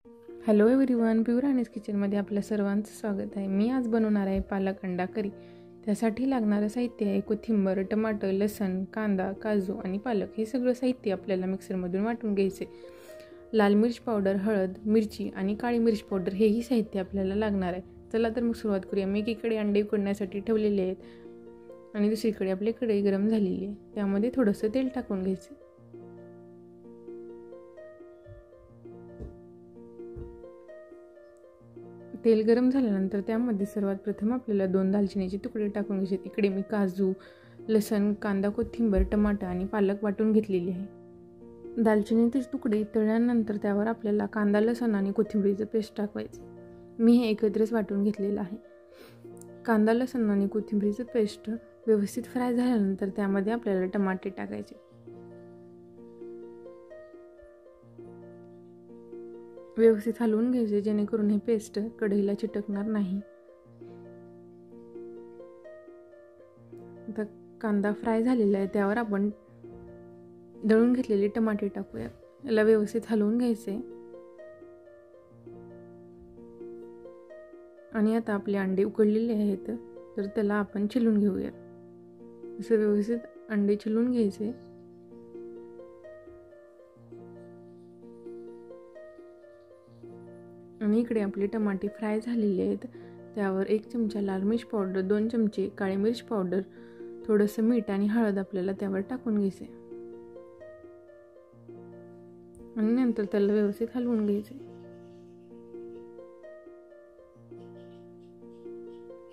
Hello everyone, pure Rani's किचनमध्ये आपल्या सर्वांचं स्वागत आहे. मी आज बनवणार आहे पालक अंडा करी. त्यासाठी लागणारं साहित्य आहे कोथिंबीर, टमाटर, लसूण, कांदा, काजू आणि पालक. हे सगळं साहित्य आपल्याला मिक्सरमधून वाटून घ्यायचे. लाल मिर्च पावडर, हळद, मिरची आणि काळी मिर्च पावडर हेही साहित्य आपल्याला लागणार आहे. चला तर मग सुरुवात करूया. मी एकीकडे अंडे उकडण्यासाठी ठेवलेले आहेत आणि दुसरीकडे आपली कढई गरम झालेली आहे. त्यामध्ये थोडंसं तेल टाकून घ्यायचं. तेल गरम झाल्यानंतर त्यामध्ये सर्वात प्रथम आपल्याला 2 दालचिनीचे तुकडे टाकून घ्यायचे. इकडे मी काजू, लसूण, कांदा, कोथिंबीर, टमाटर आणि पालक वाटून घेतलेली आहे. दालचिनीचे तुकडे तळल्यानंतर त्यावर आपल्याला कांदा, लसूण आणि कोथिंबीरीचं पेस्ट टाकायचं. मी हे एकत्रच वाटून घेतलेलं आहे. कांदा, लसूण आणि कोथिंबीरीचं पेस्ट व्यवस्थित फ्राय झाल्यानंतर त्यामध्ये आपल्याला टमाटे टाकायचे. व्यवस्थित हलवून घ्यायचे जेणेकरून हे पेस्ट कढईला चिटकणार नाही. आता कांदा फ्राय झालेला आहे, त्यावर आपण दळून घेतलेले टमाटे टाकूया. याला व्यवस्थित हलवून घ्यायचे आणि आता आपले अंडे उकडलेले आहेत तर त्याला आपण चिलून घेऊया. असं व्यवस्थित अंडे चिलून घ्यायचे. आणि इकडे आपले टमाटे फ्राय झालेले आहेत. त्यावर 1 चमचा लाल मिर्च पावडर, 2 चमचे काळी मिर्च पावडर, थोडंसं मीठ आणि हळद आपल्याला त्यावर टाकून घ्यायचे आणि नंतर त्याला व्यवस्थित हलवून घ्यायचे.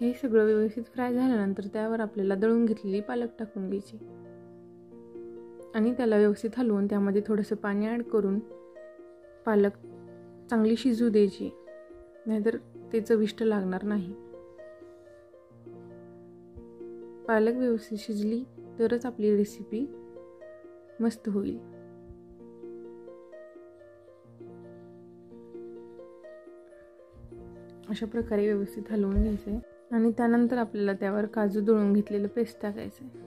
हे सगळं व्यवस्थित फ्राय झाल्यानंतर त्यावर आपल्याला दळून घेतलेली पालक टाकून घ्यायची आणि त्याला व्यवस्थित हलवून त्यामध्ये थोडंसं पाणी ॲड करून पालक चांगली शिजू द्यायची, नाहीतर ते चविष्ट लागणार नाही. पालक व्यवस्थित शिजली तरच आपली रेसिपी मस्त होईल. अशा प्रकारे व्यवस्थित हलवून घ्यायचे आणि त्यानंतर आपल्याला त्यावर काजू दळून घेतलेलं पेस्ट टाकायचं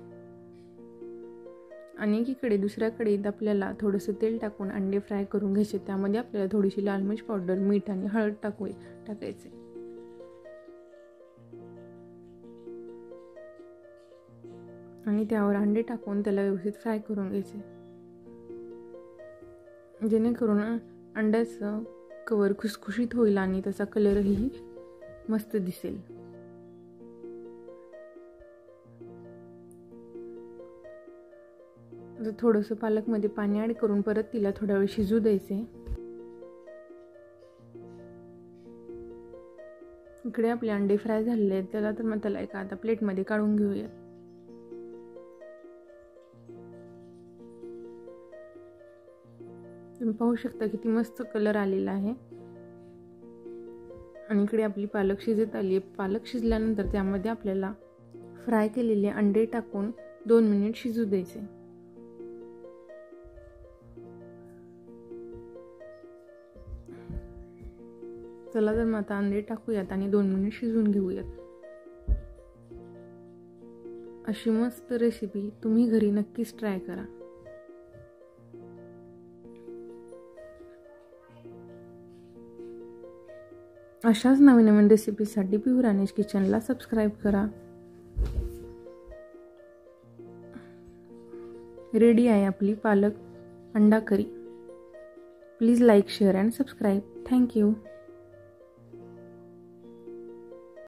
आणि एकीकडे दुसऱ्या कढईत आपल्याला थोडंसं तेल टाकून अंडे फ्राय करून घ्यायचे. त्यामध्ये आपल्याला थोडीशी लाल मिर्च पावडर, मीठ आणि हळद टाकायचे आणि त्यावर अंडे टाकून त्याला व्यवस्थित फ्राय करून घ्यायचे जेणेकरून अंड्याचं कवर खुसखुशीत होईल आणि त्याचा कलरही मस्त दिसेल. थोडंसं पालकमध्ये पाणी ॲड करून परत तिला थोडा वेळ शिजू द्यायचे. इकडे आपले अंडे फ्राय झालेले आहेत. त्याला एका आता प्लेटमध्ये काढून घेऊया. तुम्ही पाहू शकता किती मस्त कलर आलेला आहे. आणि इकडे आपली पालक शिजत आली आहे. पालक शिजल्यानंतर त्यामध्ये आपल्याला फ्राय केलेले अंडे टाकून 2 मिनिट शिजू द्यायचे. चला तर मग आता अंडे टाकूयात आणि 2 मिनिट शिजवून घेऊयात. अशी मस्त रेसिपी तुम्ही घरी नक्कीच ट्राय करा. अशाच नवीन नवीन रेसिपीसाठी प्युअर राणीज किचनला सबस्क्राईब करा. रेडी आहे आपली पालक अंडा curry. Please like, share and subscribe. Thank you.